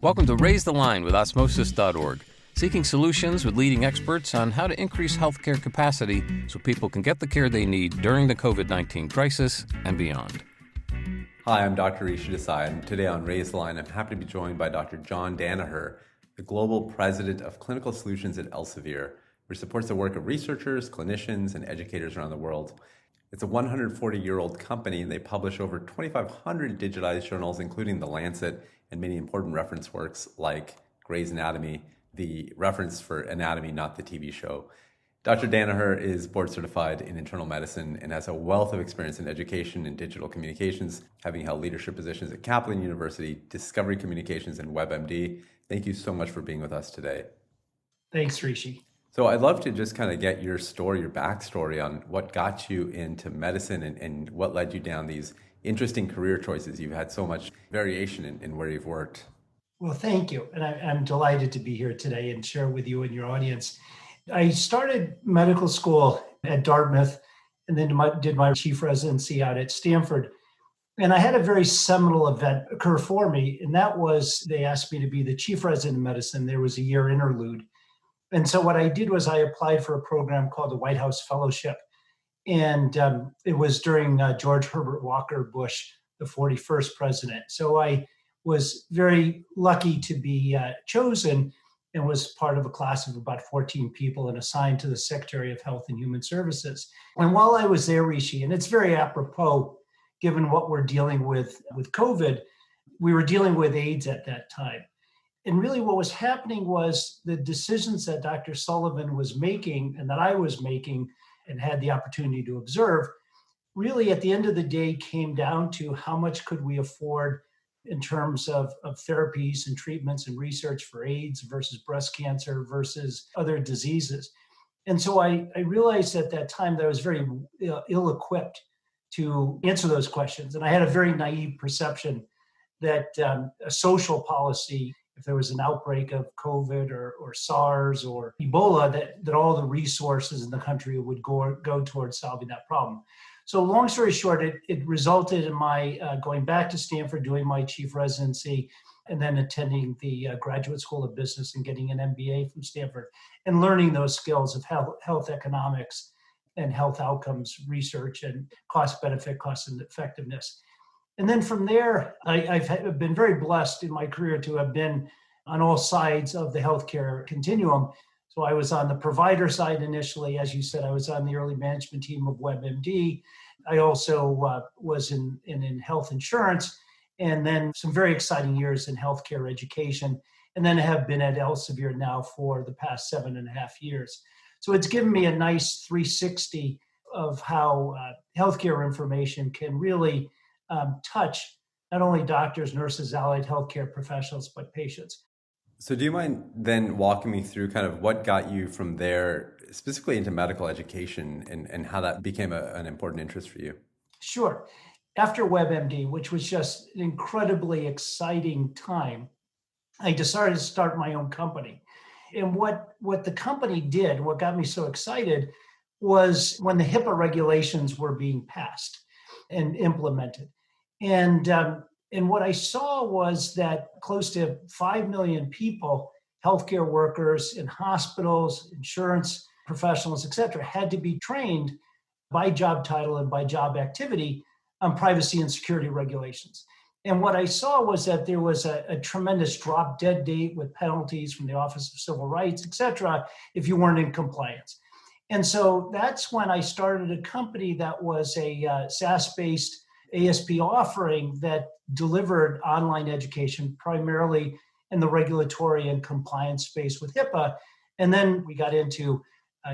Welcome to Raise the Line with Osmosis.org, seeking solutions with leading experts on how to increase healthcare capacity so people can get the care they need during the COVID-19 crisis and beyond. Hi, I'm Dr. Rishi Desai, and today on Raise the Line, I'm happy to be joined by Dr. John Danaher, the Global President of Clinical Solutions at Elsevier, which supports the work of researchers, clinicians, and educators around the world. It's a 140-year-old company, and they publish over 2,500 digitized journals, including The Lancet, and many important reference works like Gray's Anatomy, the reference for Anatomy, not the TV show. Dr. Danaher is board certified in internal medicine and has a wealth of experience in education and digital communications, having held leadership positions at Kaplan University, Discovery Communications, and WebMD. Thank you so much for being with us today. Thanks, Rishi. So I'd love to just kind of get your story, your backstory on what got you into medicine and what led you down these interesting career choices. You've had so much variation in where you've worked. Well, thank you. And I'm delighted to be here today and share with you and your audience. I started medical school at Dartmouth and then did my chief residency out at Stanford. And I had a very seminal event occur for me. And that was, they asked me to be the chief resident of medicine. There was a year interlude. And so what I did was I applied for a program called the White House Fellowship. And it was during George Herbert Walker Bush, the 41st president. So I was very lucky to be chosen and was part of a class of about 14 people and assigned to the Secretary of Health and Human Services. And while I was there, Rishi, and it's very apropos, given what we're dealing with COVID, we were dealing with AIDS at that time. And really what was happening was the decisions that Dr. Sullivan was making and that I was making and had the opportunity to observe, really at the end of the day came down to how much could we afford in terms of therapies and treatments and research for AIDS versus breast cancer versus other diseases. And so I realized at that time that I was very ill-equipped to answer those questions. And I had a very naive perception that a social policy, if there was an outbreak of COVID or SARS or Ebola, that all the resources in the country would go towards solving that problem. So long story short, it resulted in my going back to Stanford, doing my chief residency, and then attending the graduate school of business and getting an MBA from Stanford and learning those skills of health economics and health outcomes research and cost benefit, cost and effectiveness. And then from there, I've been very blessed in my career to have been on all sides of the healthcare continuum. So I was on the provider side initially. As you said, I was on the early management team of WebMD. I also was in health insurance, and then some very exciting years in healthcare education, and then have been at Elsevier now for the past 7.5 years. So it's given me a nice 360 of how healthcare information can really touch not only doctors, nurses, allied healthcare professionals, but patients. So do you mind then walking me through kind of what got you from there specifically into medical education and how that became an important interest for you? Sure. After WebMD, which was just an incredibly exciting time, I decided to start my own company. And what the company did, what got me so excited, was when the HIPAA regulations were being passed and implemented. And what I saw was that close to 5 million people, healthcare workers in hospitals, insurance professionals, et cetera, had to be trained by job title and by job activity on privacy and security regulations. And what I saw was that there was a tremendous drop dead date with penalties from the Office of Civil Rights, et cetera, if you weren't in compliance. And so that's when I started a company that was a SaaS-based ASP offering that delivered online education primarily in the regulatory and compliance space with HIPAA. And then we got into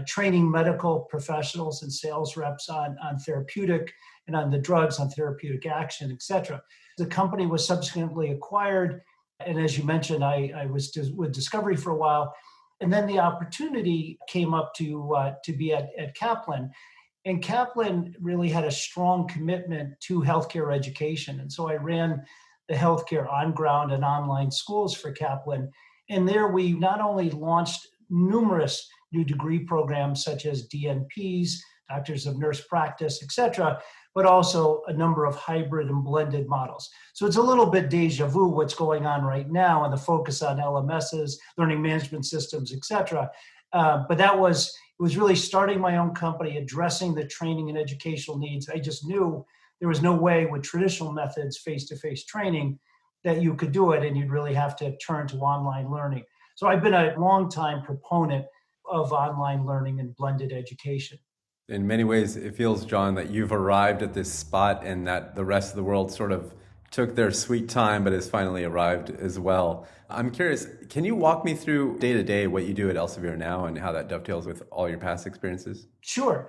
training medical professionals and sales reps on therapeutic and on the drugs, on therapeutic action, et cetera. The company was subsequently acquired. And as you mentioned, I was with Discovery for a while. And then the opportunity came up to be at Kaplan. And Kaplan really had a strong commitment to healthcare education. And so I ran the healthcare on-ground and online schools for Kaplan. And there we not only launched numerous new degree programs such as DNPs, Doctors of Nurse Practice, et cetera, but also a number of hybrid and blended models. So it's a little bit deja vu what's going on right now and the focus on LMSs, learning management systems, et cetera. But it was really starting my own company, addressing the training and educational needs. I just knew there was no way with traditional methods, face-to-face training, that you could do it, and you'd really have to turn to online learning. So I've been a long-time proponent of online learning and blended education. In many ways, it feels, John, that you've arrived at this spot and that the rest of the world sort of took their sweet time, but has finally arrived as well. I'm curious, can you walk me through day to day what you do at Elsevier now and how that dovetails with all your past experiences? Sure.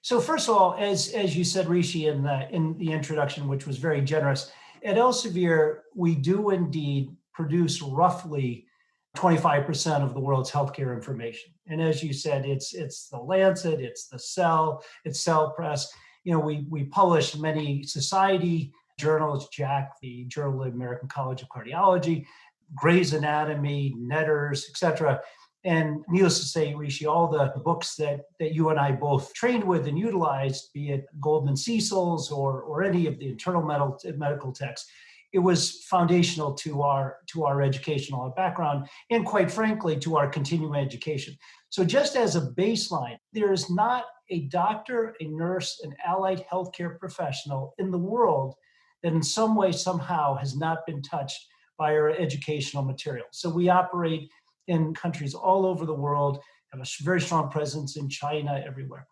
So first of all, as you said, Rishi, in the introduction, which was very generous, at Elsevier, we do indeed produce roughly 25% of the world's healthcare information. And as you said, it's the Lancet, it's the Cell, it's Cell Press. We publish many society journals, JACC, the Journal of the American College of Cardiology, Gray's Anatomy, Netters, et cetera. And needless to say, Rishi, all the books that you and I both trained with and utilized, be it Goldman Cecil's or any of the internal medical texts, it was foundational to our educational background and, quite frankly, to our continuing education. So just as a baseline, there is not a doctor, a nurse, an allied healthcare professional in the world that in some way, somehow has not been touched by our educational material. So we operate in countries all over the world, have a very strong presence in China, everywhere.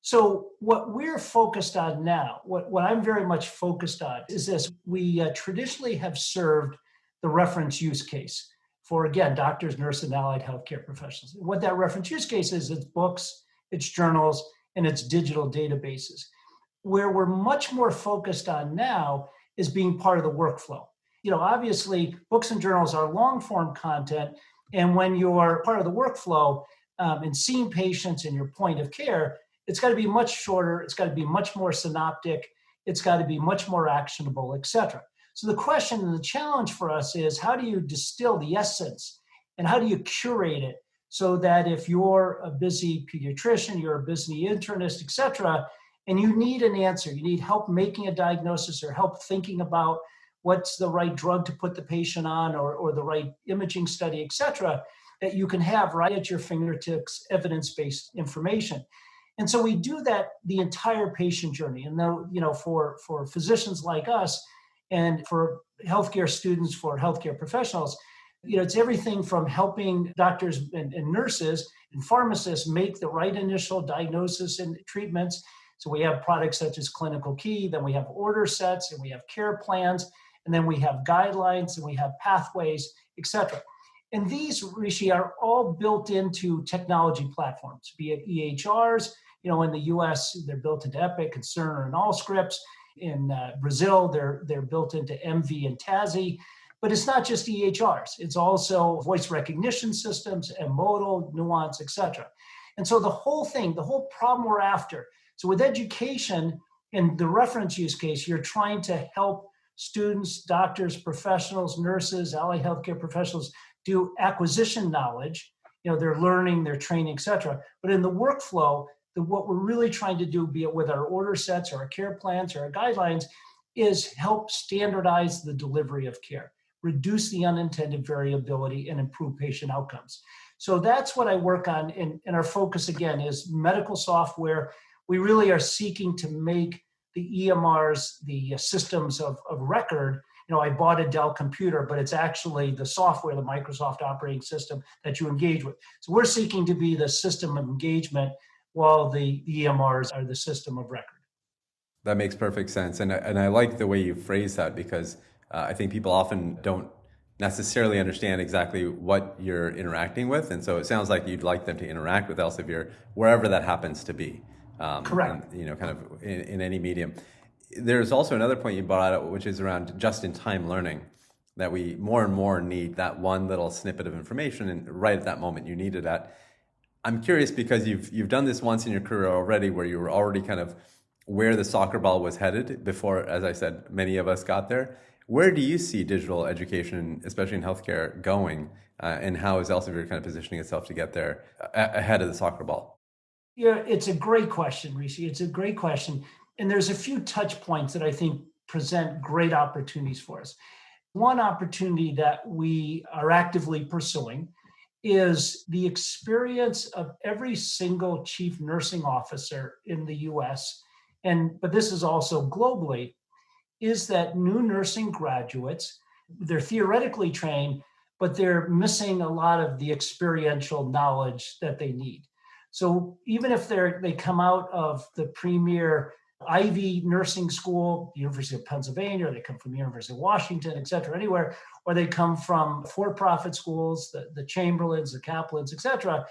So what we're focused on now, what I'm very much focused on is this. We traditionally have served the reference use case for, again, doctors, nurses, and allied healthcare professionals. And what that reference use case is, it's books, it's journals, and it's digital databases. Where we're much more focused on now is being part of the workflow. Obviously, books and journals are long-form content, and when you're part of the workflow and seeing patients in your point of care, it's got to be much shorter, it's got to be much more synoptic, it's got to be much more actionable, et cetera. So the question and the challenge for us is, how do you distill the essence and how do you curate it so that if you're a busy pediatrician, you're a busy internist, et cetera, and you need an answer, you need help making a diagnosis or help thinking about what's the right drug to put the patient on or the right imaging study, et cetera, that you can have right at your fingertips evidence-based information. And so we do that the entire patient journey. And though, for physicians like us and for healthcare students, for healthcare professionals, it's everything from helping doctors and nurses and pharmacists make the right initial diagnosis and treatments. So we have products such as Clinical Key, then we have order sets, and we have care plans, and then we have guidelines, and we have pathways, et cetera. And these, Rishi, are all built into technology platforms, be it EHRs. In the US, they're built into Epic and Cerner and Allscripts. In Brazil, they're built into MV and TASI. But it's not just EHRs. It's also voice recognition systems, M-Modal, Nuance, et cetera. And so the whole problem we're after. So with education and the reference use case, you're trying to help students, doctors, professionals, nurses, allied healthcare professionals do acquisition knowledge. They're learning, they're training, et cetera. But in the workflow, what we're really trying to do, be it with our order sets or our care plans or our guidelines, is help standardize the delivery of care, reduce the unintended variability, and improve patient outcomes. So that's what I work on. And our focus, again, is medical software. We really are seeking to make the EMRs, the systems of record. I bought a Dell computer, but it's actually the software, the Microsoft operating system that you engage with. So we're seeking to be the system of engagement while the EMRs are the system of record. That makes perfect sense. And I like the way you phrase that, because I think people often don't necessarily understand exactly what you're interacting with. And so it sounds like you'd like them to interact with Elsevier wherever that happens to be. Correct. And, kind of in any medium. There's also another point you brought out, which is around just-in-time learning, that we more and more need that one little snippet of information, and right at that moment you need it at. I'm curious, because you've done this once in your career already, where you were already kind of where the soccer ball was headed before, as I said, many of us got there. Where do you see digital education, especially in healthcare, going, and how is Elsevier kind of positioning itself to get there ahead of the soccer ball? Yeah, it's a great question, Rishi. It's a great question. And there's a few touch points that I think present great opportunities for us. One opportunity that we are actively pursuing is the experience of every single chief nursing officer in the US, but this is also globally, is that new nursing graduates, they're theoretically trained, but they're missing a lot of the experiential knowledge that they need. So even if they come out of the premier Ivy nursing school, the University of Pennsylvania, or they come from the University of Washington, et cetera, anywhere, or they come from for-profit schools, the Chamberlains, the Kaplans, et cetera,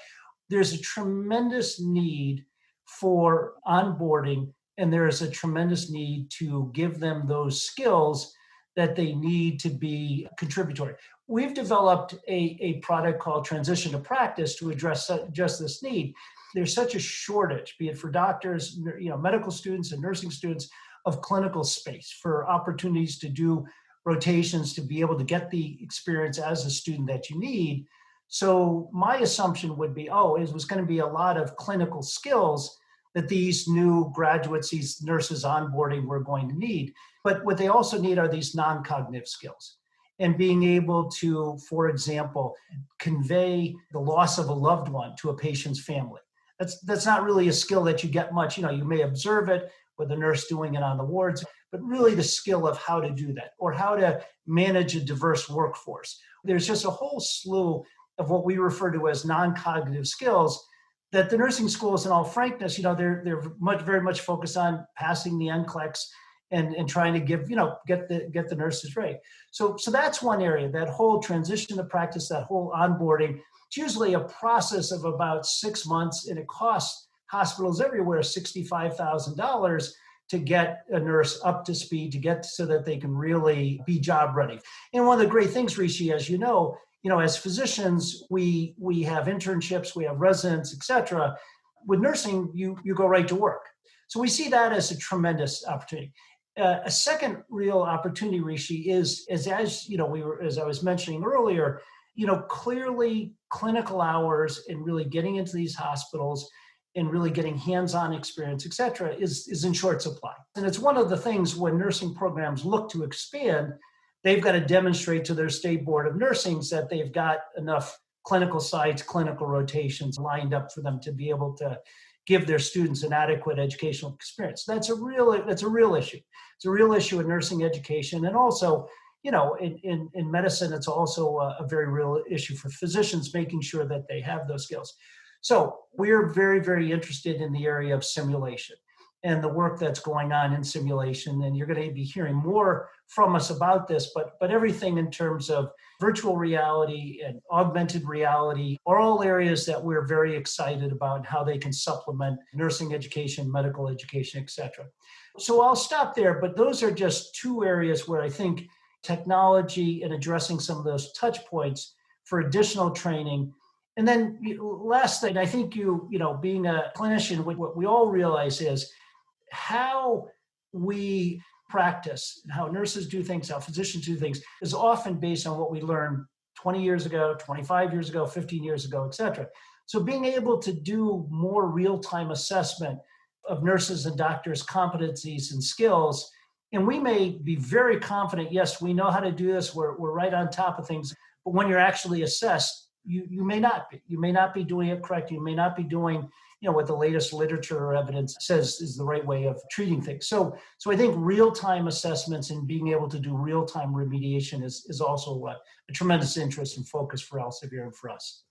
there's a tremendous need for onboarding, and there is a tremendous need to give them those skills that they need to be contributory. We've developed a product called Transition to Practice to address just this need. There's such a shortage, be it for doctors, medical students and nursing students, of clinical space for opportunities to do rotations, to be able to get the experience as a student that you need. So my assumption would be, it was going to be a lot of clinical skills that these new graduates, these nurses onboarding were going to need. But what they also need are these non-cognitive skills. And being able to, for example, convey the loss of a loved one to a patient's family. That's not really a skill that you get much. You may observe it with a nurse doing it on the wards, but really the skill of how to do that or how to manage a diverse workforce. There's just a whole slew of what we refer to as non-cognitive skills that the nursing schools, in all frankness, they're very much focused on passing the NCLEX and trying to get the nurses right. So that's one area, that whole transition to practice, that whole onboarding. It's usually a process of about 6 months, and it costs hospitals everywhere $65,000 to get a nurse up to speed, to get so that they can really be job ready. And one of the great things, Rishi, as you know, as physicians, we have internships, we have residents, et cetera. With nursing, you go right to work. So we see that as a tremendous opportunity. A second real opportunity, Rishi, is as I was mentioning earlier, clearly clinical hours and really getting into these hospitals and really getting hands-on experience, et cetera, is in short supply. And it's one of the things when nursing programs look to expand, they've got to demonstrate to their state board of nursing that they've got enough clinical sites, clinical rotations lined up for them to be able to give their students an adequate educational experience. That's a real issue. It's a real issue in nursing education. And also, in medicine, it's also a very real issue for physicians, making sure that they have those skills. So we're very, very interested in the area of simulation and the work that's going on in simulation. And you're going to be hearing more from us about this, but everything in terms of virtual reality and augmented reality are all areas that we're very excited about and how they can supplement nursing education, medical education, et cetera. So I'll stop there, but those are just two areas where I think technology and addressing some of those touch points for additional training. And then last thing, I think being a clinician, what we all realize is how we practice, how nurses do things, how physicians do things is often based on what we learned 20 years ago, 25 years ago, 15 years ago, et cetera. So being able to do more real-time assessment of nurses and doctors' competencies and skills, and we may be very confident, yes, we know how to do this, we're right on top of things, but when you're actually assessed, you may not be. You may not be doing it correct. You may not be doing what the latest literature or evidence says is the right way of treating things. So I think real-time assessments and being able to do real-time remediation is also a tremendous interest and focus for Elsevier and for us.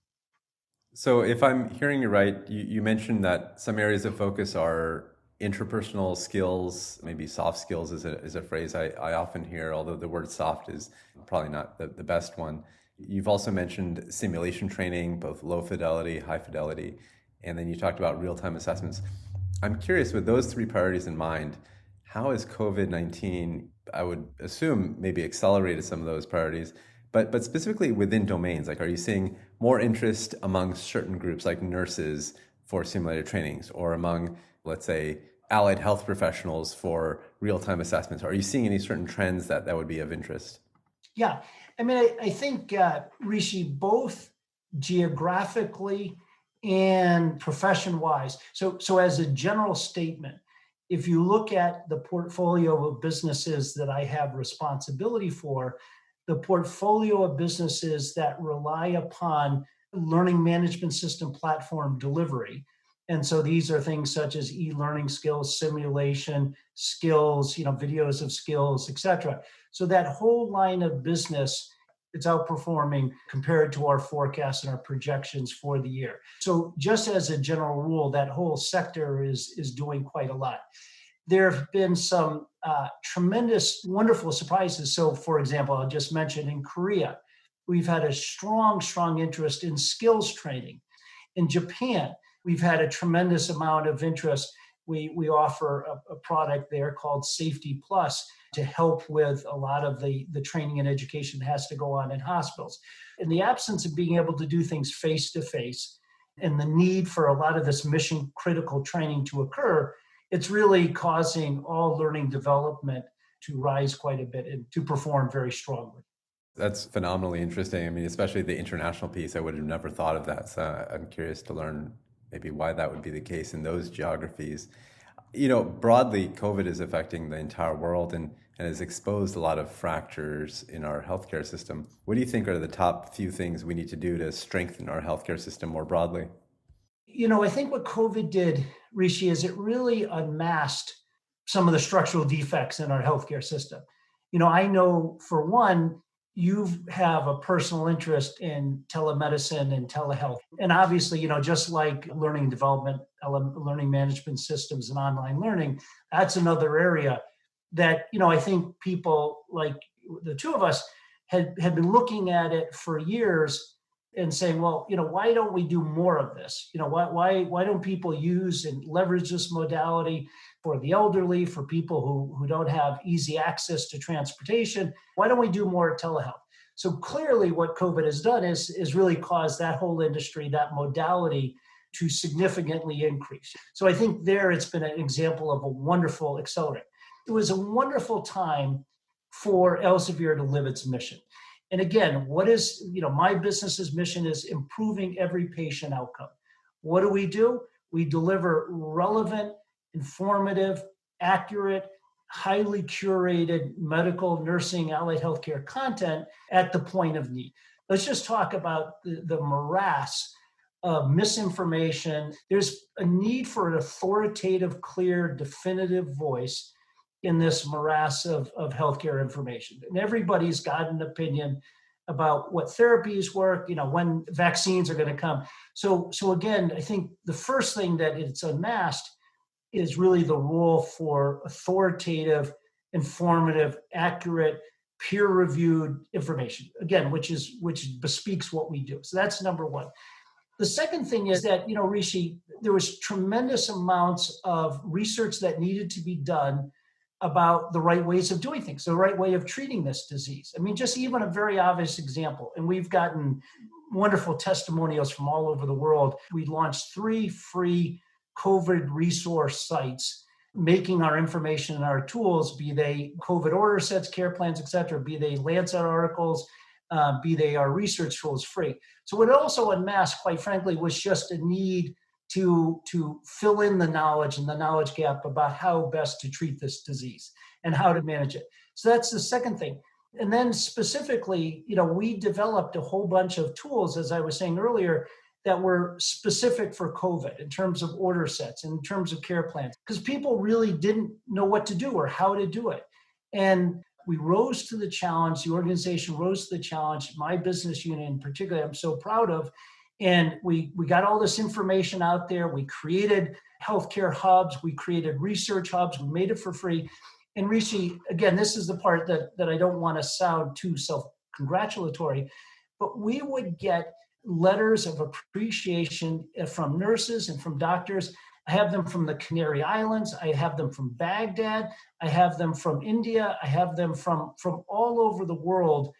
So if I'm hearing you right, you mentioned that some areas of focus are interpersonal skills, maybe soft skills is a phrase I often hear, although the word soft is probably not the best one. You've also mentioned simulation training, both low fidelity, high fidelity, and then you talked about real-time assessments. I'm curious, with those three priorities in mind, how has COVID-19, I would assume, maybe accelerated some of those priorities, but specifically within domains? Like, are you seeing more interest among certain groups like nurses for simulated trainings, or among, let's say, allied health professionals for real-time assessments? Are you seeing any certain trends that would be of interest? Yeah, I mean, I think, Rishi, both geographically and profession-wise. So as a general statement, if you look at the portfolio of businesses that I have responsibility for, the portfolio of businesses that rely upon learning management system platform delivery. And so these are things such as e-learning skills, simulation skills, videos of skills, et cetera. So that whole line of business, it's outperforming compared to our forecasts and our projections for the year. So just as a general rule, that whole sector is doing quite a lot. There have been some tremendous, wonderful surprises. So for example, I'll just mention in Korea, we've had a strong interest in skills training. In Japan, we've had a tremendous amount of interest. We offer a product there called Safety Plus to help with a lot of the training and education that has to go on in hospitals. In the absence of being able to do things face-to-face and the need for a lot of this mission critical training to occur, it's really causing all learning development to rise quite a bit and to perform very strongly. That's phenomenally interesting. I mean, especially the international piece, I would have never thought of that. So I'm curious to learn maybe why that would be the case in those geographies. Broadly, COVID is affecting the entire world and has exposed a lot of fractures in our healthcare system. What do you think are the top few things we need to do to strengthen our healthcare system more broadly? I think what COVID did, Rishi, is it really unmasked some of the structural defects in our healthcare system. I know for one, you have a personal interest in telemedicine and telehealth. And obviously, just like learning development, learning management systems and online learning, that's another area that, I think people like the two of us had been looking at it for years and saying, well, why don't we do more of this? Why don't people use and leverage this modality for the elderly, for people who don't have easy access to transportation? Why don't we do more telehealth? So clearly what COVID has done is really caused that whole industry, that modality to significantly increase. So I think there it's been an example of a wonderful accelerant. It was a wonderful time for Elsevier to live its mission. And again, what is, my business's mission is improving every patient outcome. What do? We deliver relevant, informative, accurate, highly curated medical, nursing, allied healthcare content at the point of need. Let's just talk about the morass of misinformation. There's a need for an authoritative, clear, definitive voice in this morass of healthcare information. And everybody's got an opinion about what therapies work, when vaccines are going to come. So again, I think the first thing that it's unmasked is really the role for authoritative, informative, accurate, peer-reviewed information, again, which bespeaks what we do. So that's number one. The second thing is that, Rishi, there was tremendous amounts of research that needed to be done about the right ways of doing things, the right way of treating this disease. I mean, just even a very obvious example, and we've gotten wonderful testimonials from all over the world. We launched 3 free COVID resource sites, making our information and our tools, be they COVID order sets, care plans, et cetera, be they Lancet articles, be they our research tools, free. So what it also unmasked, quite frankly, was just a need to fill in the knowledge and the knowledge gap about how best to treat this disease and how to manage it. So that's the second thing. And then specifically, we developed a whole bunch of tools, as I was saying earlier, that were specific for COVID in terms of order sets, in terms of care plans, because people really didn't know what to do or how to do it. And we rose to the challenge. The organization rose to the challenge. My business unit in particular, I'm so proud of. And we got all this information out there. We created healthcare hubs. We created research hubs. We made it for free. And Rishi, again, this is the part that I don't want to sound too self-congratulatory, but we would get letters of appreciation from nurses and from doctors. I have them from the Canary Islands. I have them from Baghdad. I have them from India. I have them from all over the world,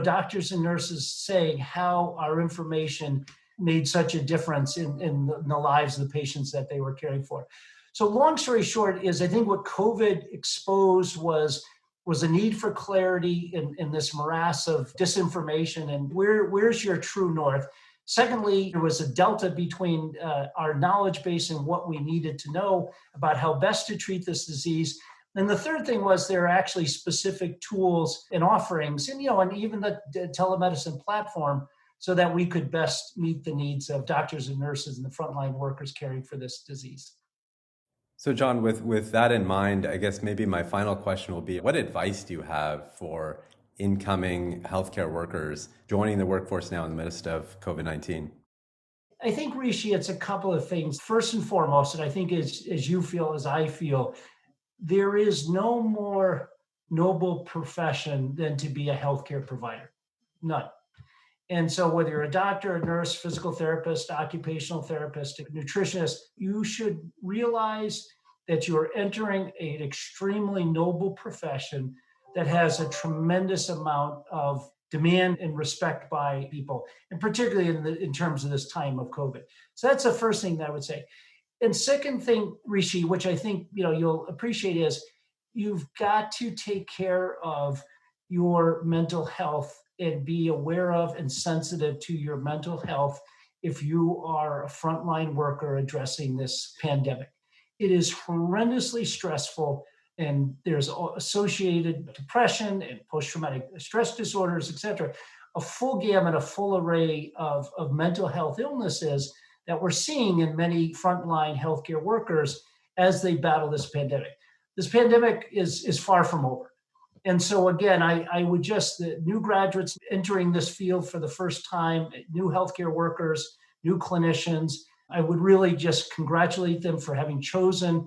doctors and nurses saying how our information made such a difference in the lives of the patients that they were caring for. So long story short is I think what COVID exposed was a need for clarity in this morass of disinformation and where's your true north. Secondly, there was a delta between our knowledge base and what we needed to know about how best to treat this disease. And the third thing was there are actually specific tools and offerings, and even the telemedicine platform, so that we could best meet the needs of doctors and nurses and the frontline workers caring for this disease. So, John, with that in mind, I guess maybe my final question will be, what advice do you have for incoming healthcare workers joining the workforce now in the midst of COVID-19? I think, Rishi, it's a couple of things. First and foremost, and I think as you feel, as I feel, there is no more noble profession than to be a healthcare provider. None. And so whether you're a doctor, a nurse, physical therapist, occupational therapist, nutritionist, you should realize that you're entering an extremely noble profession that has a tremendous amount of demand and respect by people, and particularly in terms of this time of COVID. So that's the first thing that I would say. And second thing, Rishi, which I think you'll appreciate, is you've got to take care of your mental health and be aware of and sensitive to your mental health if you are a frontline worker addressing this pandemic. It is horrendously stressful, and there's associated depression and post-traumatic stress disorders, et cetera, a full gamut, a full array of mental health illnesses that we're seeing in many frontline healthcare workers as they battle this pandemic. This pandemic is far from over. And so again, I would the new graduates entering this field for the first time, new healthcare workers, new clinicians, I would really just congratulate them for having chosen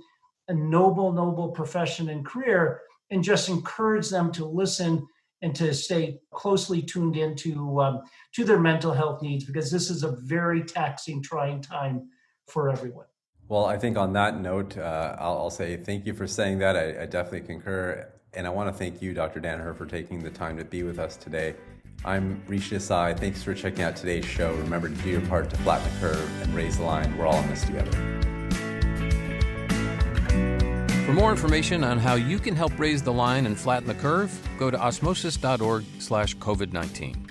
a noble profession and career, and just encourage them to listen and to stay closely tuned into to their mental health needs, because this is a very taxing, trying time for everyone. Well, I think on that note, I'll say thank you for saying that. I definitely concur. And I want to thank you, Dr. Danaher, for taking the time to be with us today. I'm Rishi Desai. Thanks for checking out today's show. Remember to do your part to flatten the curve and raise the line. We're all in this together. For more information on how you can help raise the line and flatten the curve, go to osmosis.org/COVID-19.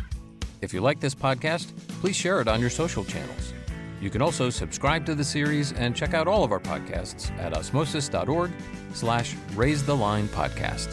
If you like this podcast, please share it on your social channels. You can also subscribe to the series and check out all of our podcasts at osmosis.org/Raise the Line Podcast.